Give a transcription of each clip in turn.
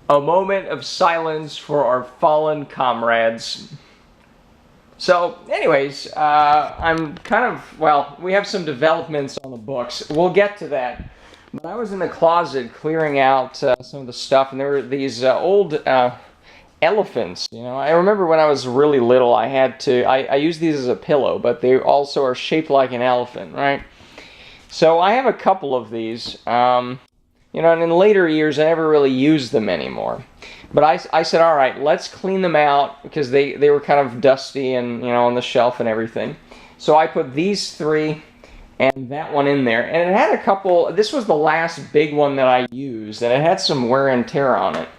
A moment of silence for our fallen comrades. So, anyways, I'm kind of, well, we have some developments on the books. We'll get to that. But I was in the closet clearing out some of the stuff, and there were these old elephants. You know, I remember when I was really little, I used these as a pillow, but they also are shaped like an elephant, right? So I have a couple of these. You know, and in later years, I never really used them anymore. But I said, all right, let's clean them out because they were kind of dusty and, you know, on the shelf and everything. So I put these three and that one in there. And it had a couple, this was the last big one that I used, and it had some wear and tear on it.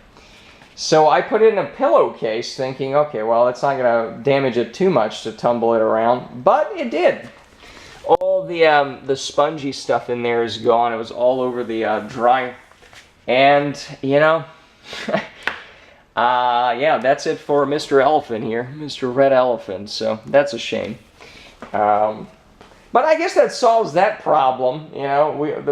So I put it in a pillowcase thinking, okay, well, it's not going to damage it too much to tumble it around. But it did. All the spongy stuff in there is gone. It was all over the dry. And, you know, yeah, that's it for Mr. Elephant here. Mr. Red Elephant. So that's a shame. But I guess that solves that problem. You know,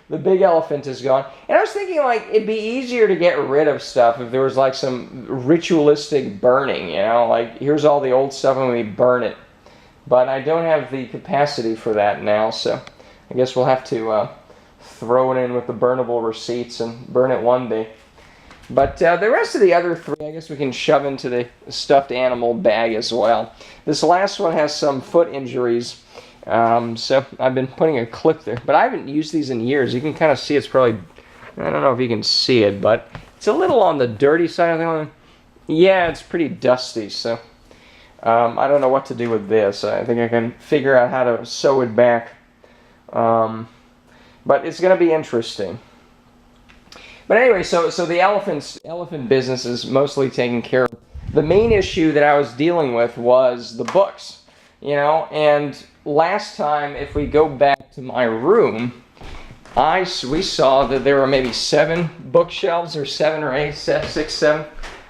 the big elephant is gone. And I was thinking, like, it'd be easier to get rid of stuff if there was, like, some ritualistic burning, you know? Like, here's all the old stuff and we burn it. But I don't have the capacity for that now, so I guess we'll have to throw it in with the burnable receipts and burn it one day. But the rest of the other three, I guess we can shove into the stuffed animal bag as well. This last one has some foot injuries, so I've been putting a clip there. But I haven't used these in years. You can kind of see it's probably, I don't know if you can see it, but it's a little on the dirty side of the thing. Yeah, it's pretty dusty, so I don't know what to do with this. I think I can figure out how to sew it back. But it's going to be interesting. But anyway, so the elephant business is mostly taken care of. The main issue that I was dealing with was the books. You know, and last time, if we go back to my room, we saw that there were maybe 7 bookshelves, or 7 or 8, 6, 7.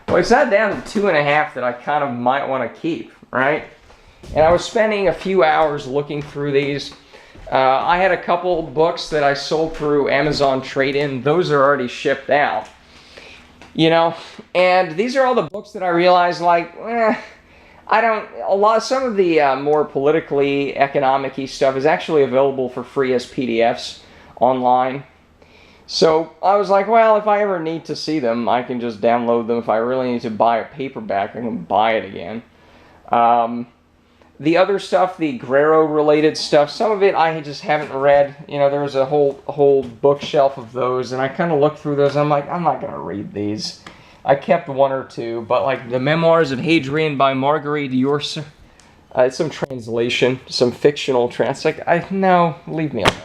Well, it's not down to 2.5 that I kind of might want to keep, right? And I was spending a few hours looking through these. I had a couple books that I sold through Amazon Trade-In. Those are already shipped out, you know? And these are all the books that I realized, like, some of the more politically economic-y stuff is actually available for free as PDFs online. So I was like, well, if I ever need to see them, I can just download them. If I really need to buy a paperback, I can buy it again. The other stuff, the Grero related stuff, some of it I just haven't read. You know, there was a whole bookshelf of those, and I kind of looked through those, and I'm like, I'm not going to read these. I kept 1 or 2, but like the Memoirs of Hadrian by Marguerite Yourcenar, it's some translation, some fictional no, leave me alone.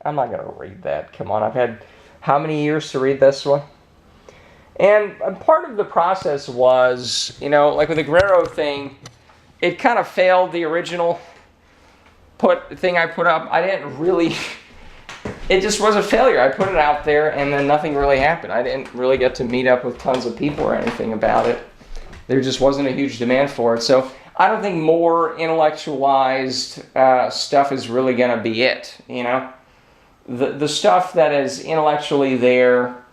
I'm not going to read that. Come on, I've had how many years to read this one? And part of the process was, you know, like with the Grero thing, it kind of failed the original thing I put up. I didn't really, it just was a failure. I put it out there and then nothing really happened. I didn't really get to meet up with tons of people or anything about it. There just wasn't a huge demand for it. So I don't think more intellectualized stuff is really going to be it, you know? The stuff that is intellectually there,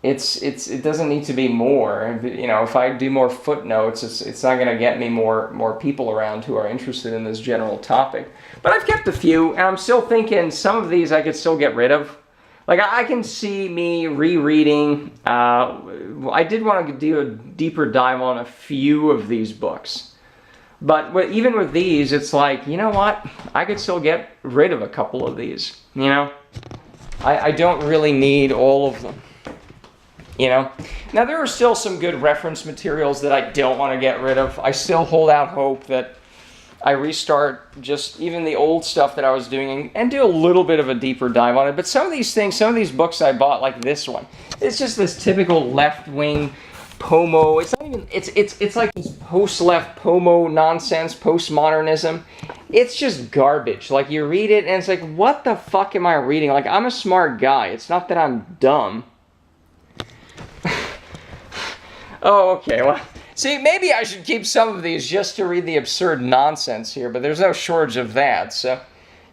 it doesn't need to be more. You know, if I do more footnotes, it's not going to get me more people around who are interested in this general topic. But I've kept a few, and I'm still thinking some of these I could still get rid of. Like, I can see me rereading. I did want to do a deeper dive on a few of these books. But even with these, it's like, you know what? I could still get rid of a couple of these, you know? I don't really need all of them, you know? Now, there are still some good reference materials that I don't want to get rid of. I still hold out hope that I restart just even the old stuff that I was doing and do a little bit of a deeper dive on it. But some of these things, some of these books I bought, like this one, it's just this typical left-wing Pomo. It's not even, it's like this post-left Pomo nonsense, postmodernism. It's just garbage. Like, you read it and it's like, what the fuck am I reading? Like, I'm a smart guy. It's not that I'm dumb. Oh, okay, well, see, maybe I should keep some of these just to read the absurd nonsense here, but there's no shortage of that, so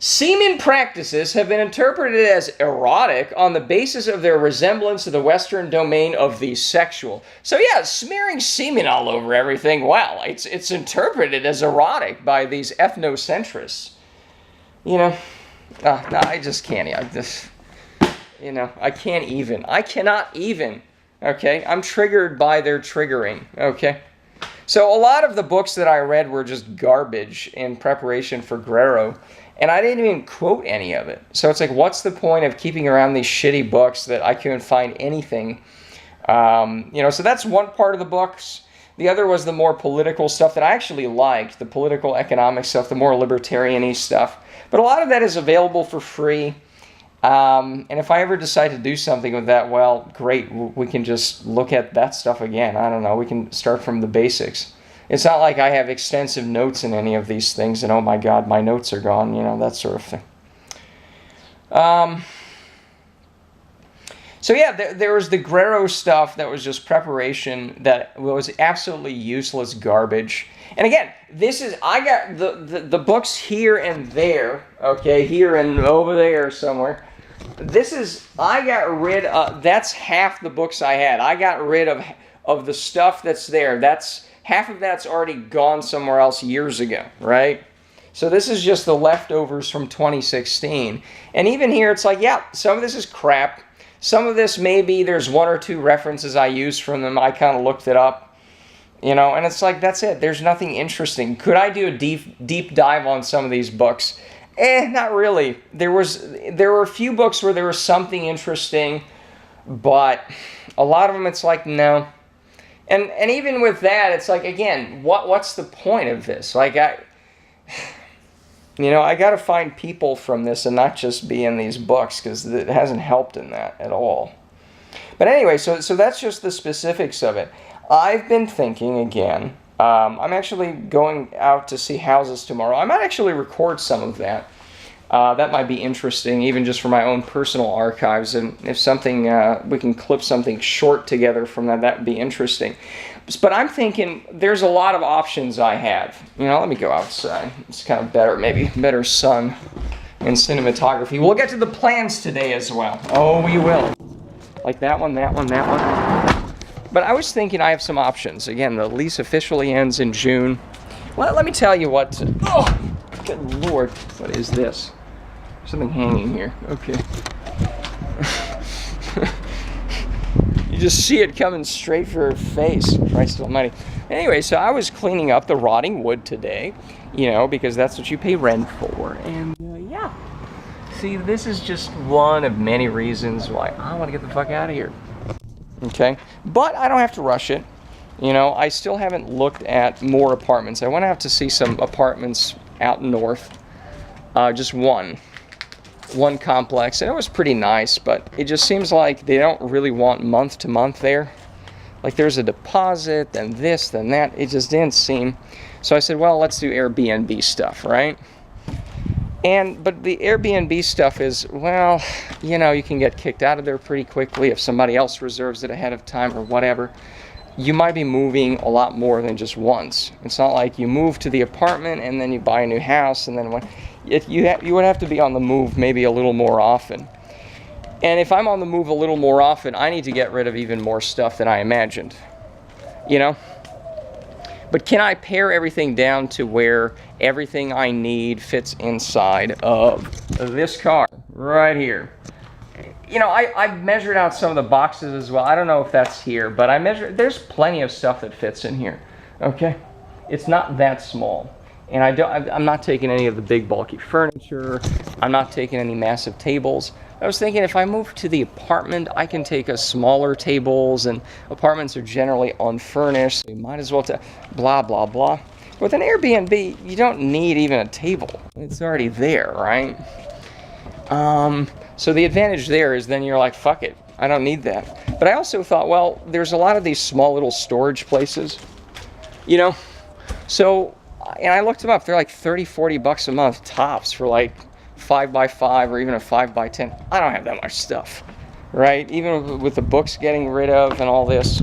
Semen practices have been interpreted as erotic on the basis of their resemblance to the Western domain of the sexual. So yeah, smearing semen all over everything, wow, it's interpreted as erotic by these ethnocentrists. You know, no, I just can't. I can't even. I cannot even. Okay, I'm triggered by their triggering. Okay. So a lot of the books that I read were just garbage in preparation for Grero, and I didn't even quote any of it. So it's like, what's the point of keeping around these shitty books that I couldn't find anything? So that's one part of the books. The other was the more political stuff that I actually liked, the political economic stuff, the more libertarian-y stuff. But a lot of that is available for free. And if I ever decide to do something with that, well, great, we can just look at that stuff again. I don't know, we can start from the basics. It's not like I have extensive notes in any of these things, and oh my God, my notes are gone, that sort of thing. So yeah, there was the Grero stuff that was just preparation that was absolutely useless garbage. And again, I got the books here and there, okay, here and over there somewhere. I got rid of, that's half the books I had. I got rid of the stuff that's there. Half of that's already gone somewhere else years ago, right? So this is just the leftovers from 2016. And even here, it's like, yeah, some of this is crap. Some of this, maybe there's one or two references I used from them. I kind of looked it up, and it's like, that's it. There's nothing interesting. Could I do a deep dive on some of these books? Not really. There were a few books where there was something interesting, but a lot of them, it's like, no. And even with that, it's like, again, what's the point of this? Like, I got to find people from this and not just be in these books, because it hasn't helped in that at all. But anyway, so that's just the specifics of it. I've been thinking again. I'm actually going out to see houses tomorrow. I might actually record some of that. That might be interesting, even just for my own personal archives. And if something, we can clip something short together from that would be interesting. But I'm thinking there's a lot of options I have. Let me go outside. It's kind of better, maybe better sun and cinematography. We'll get to the plans today as well. Oh, we will. Like that one, that one, that one. But I was thinking I have some options. Again, the lease officially ends in June. Well, let me tell you what. Oh, good Lord. What is this? Something hanging here. Okay. You just see it coming straight for her face. Christ almighty. Anyway, so I was cleaning up the rotting wood today, because that's what you pay rent for. And yeah. See, this is just one of many reasons why I want to get the fuck out of here. Okay? But I don't have to rush it. I still haven't looked at more apartments. I want to have to see some apartments out north. Just one complex, and it was pretty nice, but it just seems like they don't really want month to month there. Like, there's a deposit, then this, then that. It just didn't seem. So I said, well, let's do Airbnb stuff, right? But the Airbnb stuff is, well, you can get kicked out of there pretty quickly if somebody else reserves it ahead of time or whatever. You might be moving a lot more than just once. It's not like you move to the apartment and then you buy a new house, and then you would have to be on the move maybe a little more often. And if I'm on the move a little more often, I need to get rid of even more stuff than I imagined. But can I pare everything down to where everything I need fits inside of this car right here? I measured out some of the boxes as well. I don't know if that's here, but there's plenty of stuff that fits in here. Okay? It's not that small. And I'm not taking any of the big bulky furniture. I'm not taking any massive tables. I was thinking if I move to the apartment, I can take a smaller tables, and apartments are generally unfurnished, so you might as well blah, blah, blah. With an Airbnb, you don't need even a table. It's already there, right? So the advantage there is then you're like, fuck it, I don't need that. But I also thought, well, there's a lot of these small little storage places, So, and I looked them up, they're like $30-40 a month tops for like 5x5 or even a 5x10. I don't have that much stuff, right? Even with the books getting rid of and all this,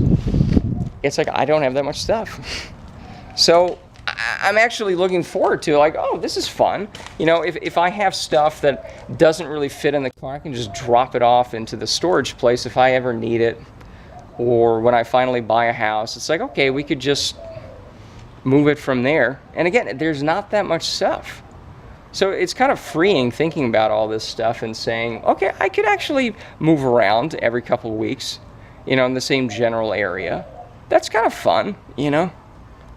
it's like I don't have that much stuff. So I'm actually looking forward to, like, oh, this is fun. You know, if I have stuff that doesn't really fit in the car, I can just drop it off into the storage place if I ever need it. Or when I finally buy a house, it's like, okay, we could just move it from there. And again, there's not that much stuff. So it's kind of freeing thinking about all this stuff and saying, okay, I could actually move around every couple of weeks, you know, in the same general area. That's kind of fun, you know.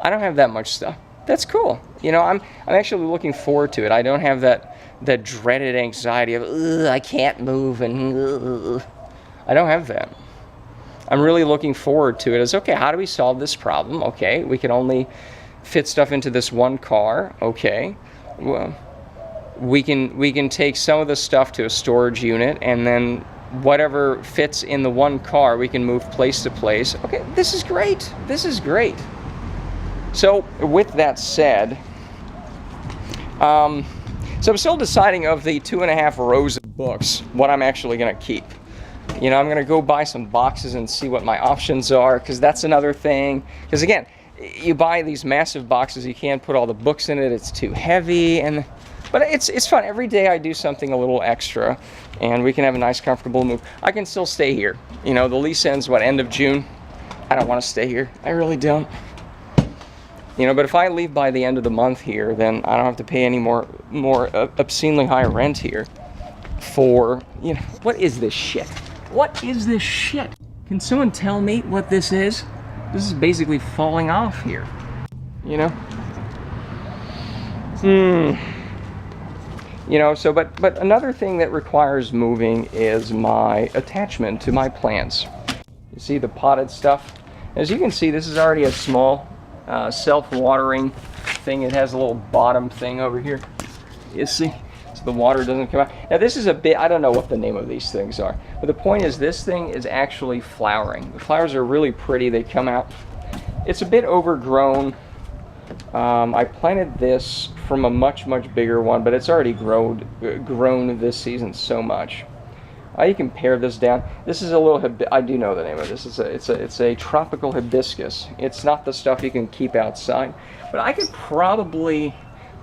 I don't have that much stuff. That's cool. You know, I'm actually looking forward to it. I don't have that dreaded anxiety of, I can't move, and I don't have that. I'm really looking forward to it as, okay, how do we solve this problem? Okay, we can only fit stuff into this one car. Okay, well, we can take some of the stuff to a storage unit, and then whatever fits in the one car, we can move place to place. Okay, this is great. This is great. So with that said, so I'm still deciding of the 2.5 rows of books, what I'm actually going to keep. You know, I'm going to go buy some boxes and see what my options are, because that's another thing. Because again, you buy these massive boxes, you can't put all the books in it, it's too heavy, but it's fun. Every day I do something a little extra, and we can have a nice, comfortable move. I can still stay here. You know, the lease ends, what, end of June? I don't want to stay here. I really don't. You know, but if I leave by the end of the month here, then I don't have to pay any more obscenely high rent here for, you know, what is this shit? What is this shit? Can someone tell me what this is? This is basically falling off here, you know? You know, so, but another thing that requires moving is my attachment to my plants. You see the potted stuff? As you can see, this is already a small self-watering thing. It has a little bottom thing over here. You see? So the water doesn't come out. Now this is a bit, I don't know what the name of these things are, but the point is this thing is actually flowering. The flowers are really pretty. They come out. It's a bit overgrown. I planted this from a much bigger one, but it's already grown this season so much. You can pare this down. This is a little, I do know the name of this. It's a tropical hibiscus. It's not the stuff you can keep outside, but I could probably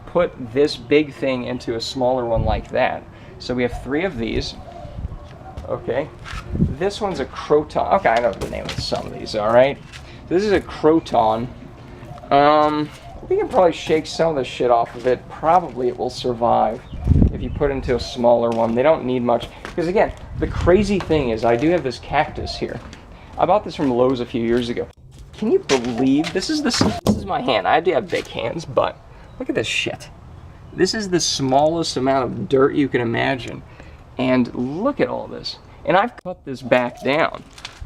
put this big thing into a smaller one like that. So we have 3 of these. Okay, this one's a croton. Okay, I know the name of some of these. All right, this is a croton. We can probably shake some of the shit off of it. Probably it will survive if you put it into a smaller one. They don't need much. Because again, the crazy thing is I do have this cactus here. I bought this from Lowe's a few years ago. Can you believe this is my hand? I do have big hands, but look at this shit. This is the smallest amount of dirt you can imagine. And look at all this. And I've cut this back down.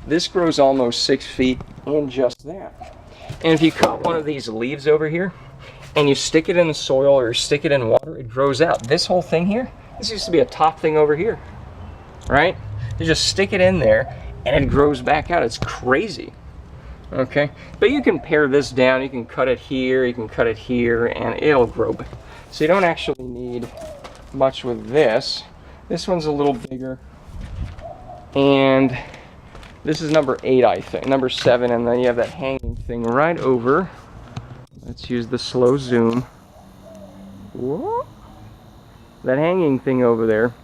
This grows almost 6 feet in just that. And if you cut one of these leaves over here and you stick it in the soil or stick it in water, it grows out. This whole thing here, this used to be a top thing over here, right? You just stick it in there and it grows back out. It's crazy, okay? But you can pare this down. You can cut it here, you can cut it here, and it'll grow back. So you don't actually need much with this. This one's a little bigger. And this is number 8, I think, number 7, and then you have that hanging thing right over. Let's use the slow zoom. Whoa. That hanging thing over there.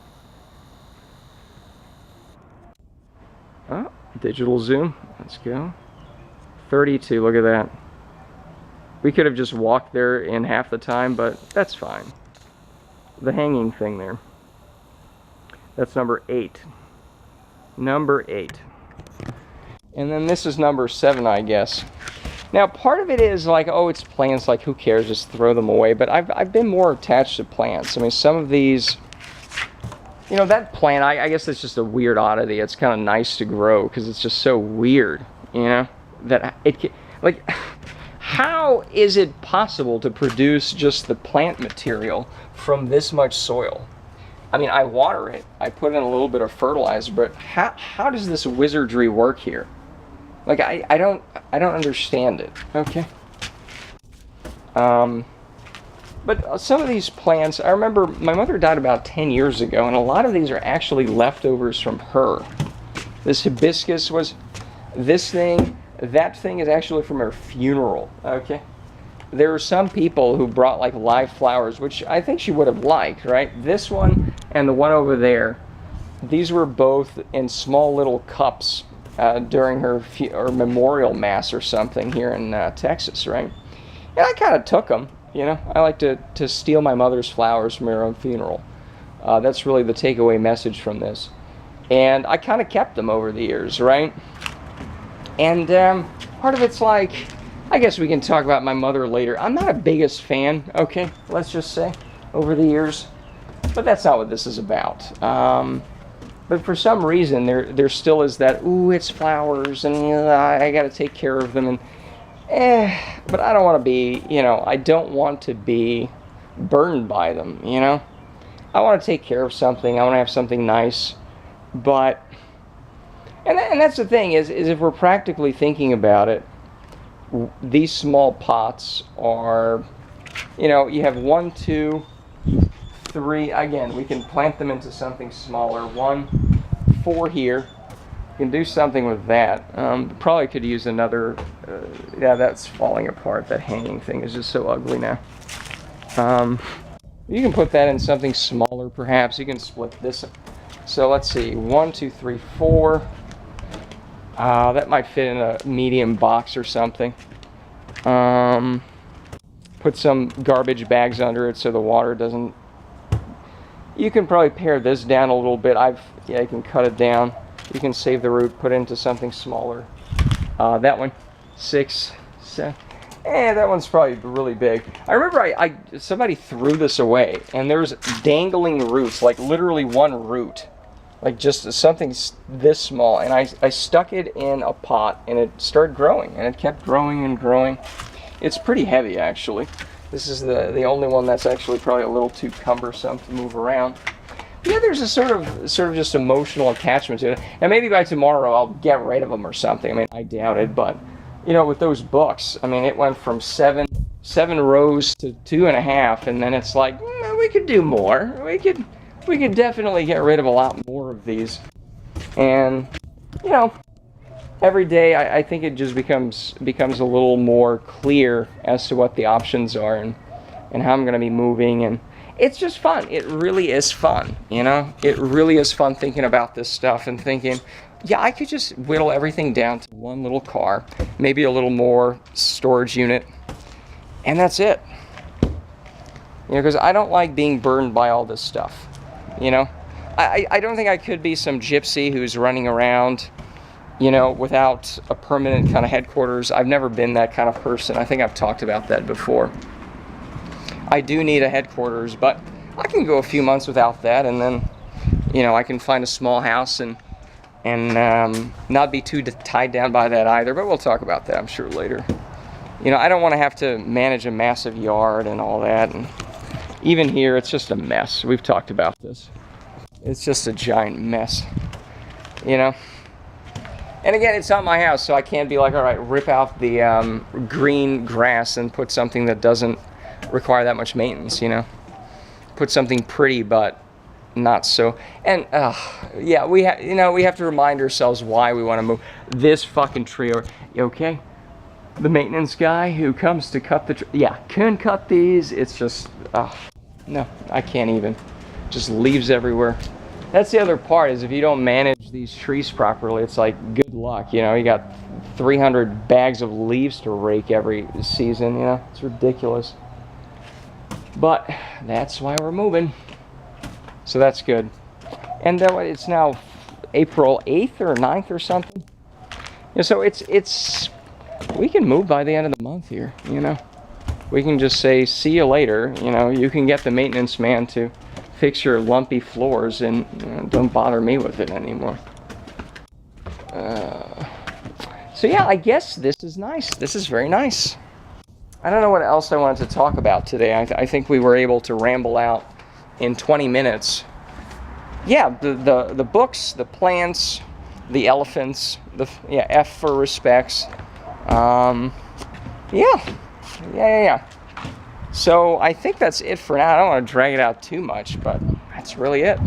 Oh, digital zoom. Let's go. 32, look at that. We could have just walked there in half the time, but that's fine. The hanging thing there. That's number 8. Number 8. And then this is number 7, I guess. Now, part of it is like, oh, it's plants, like, who cares, just throw them away. But I've been more attached to plants. I mean, some of these, you know, that plant, I guess it's just a weird oddity. It's kind of nice to grow because it's just so weird, you know, that it, like, how is it possible to produce just the plant material from this much soil? I mean, I water it, I put in a little bit of fertilizer, but how does this wizardry work here? Like, I don't understand it, okay? But some of these plants, I remember my mother died about 10 years ago, and a lot of these are actually leftovers from her. This hibiscus was this thing, that thing is actually from her funeral, okay? there are some people who brought like live flowers, which I think she would have liked, right? This one and the one over there, these were both in small little cups during her memorial mass or something here in Texas, right? And I kind of took them, you know. I like to steal my mother's flowers from her own funeral. That's really the takeaway message from this. And I kind of kept them over the years, right? And part of it's like, I guess we can talk about my mother later. I'm not a biggest fan, okay, let's just say, over the years. But that's not what this is about. But for some reason, there still is that, ooh, it's flowers, and I got to take care of them. And but I don't want to be, you know, I don't want to be burned by them, you know. I want to take care of something. I want to have something nice. But, and that's the thing, is if we're practically thinking about it, these small pots are, you know, you have 1, 2, 3. Again, we can plant them into something smaller. 1, 4 here. You can do something with that. Probably could use another. Yeah, that's falling apart. That hanging thing is just so ugly now. You can put that in something smaller, perhaps. You can split this. So let's see. 1, 2, 3, 4. That might fit in a medium box or something. Put some garbage bags under it so the water doesn't. You can probably pare this down a little bit. Yeah, you can cut it down. You can save the root, put it into something smaller. That one, 6, 7. That one's probably really big. I remember somebody threw this away, and there's dangling roots, like literally one root, like just something this small. And I stuck it in a pot, and it started growing, and it kept growing and growing. It's pretty heavy, actually. This is the only one that's actually probably a little too cumbersome to move around. Yeah, there's a sort of just emotional attachment to it. And maybe by tomorrow I'll get rid of them or something. I mean, I doubt it, but you know, with those books, I mean, it went from seven rows to 2.5, and then it's like, we could do more. We could definitely get rid of a lot more of these. And you know, every day I think it just becomes a little more clear as to what the options are and how I'm going to be moving. And it's just fun. It really is fun, you know? It really is fun thinking about this stuff and thinking, yeah, I could just whittle everything down to one little car, maybe a little more storage unit, and that's it. You know, because I don't like being burned by all this stuff, you know? I don't think I could be some gypsy who's running around, you know, without a permanent kind of headquarters. I've never been that kind of person. I think I've talked about that before. I do need a headquarters, but I can go a few months without that, and then, you know, I can find a small house and not be too tied down by that either. But we'll talk about that, I'm sure, later. You know, I don't want to have to manage a massive yard and all that. And even here, it's just a mess. We've talked about this. It's just a giant mess, you know. And again, it's not my house, so I can't be like, all right, rip out the green grass and put something that doesn't require that much maintenance, you know. Put something pretty, but not so. And yeah, we have to remind ourselves why we want to move this fucking tree over. Okay, the maintenance guy who comes to cut the tree, yeah, can cut these. It's just, no, I can't even. Just leaves everywhere. That's the other part, is if you don't manage these trees properly, it's like, good luck, you know. You got 300 bags of leaves to rake every season, you know. It's ridiculous. But that's why we're moving. So that's good. And it's now April 8th or 9th or something. You know, so it's we can move by the end of the month here, you know. We can just say, see you later, you know. You can get the maintenance man to fix your lumpy floors, and you know, don't bother me with it anymore. So yeah, I guess this is nice. This is very nice. I don't know what else I wanted to talk about today. I think we were able to ramble out in 20 minutes. Yeah, the books, the plants, the elephants, F for respects. Yeah. So I think that's it for now. I don't want to drag it out too much, but that's really it.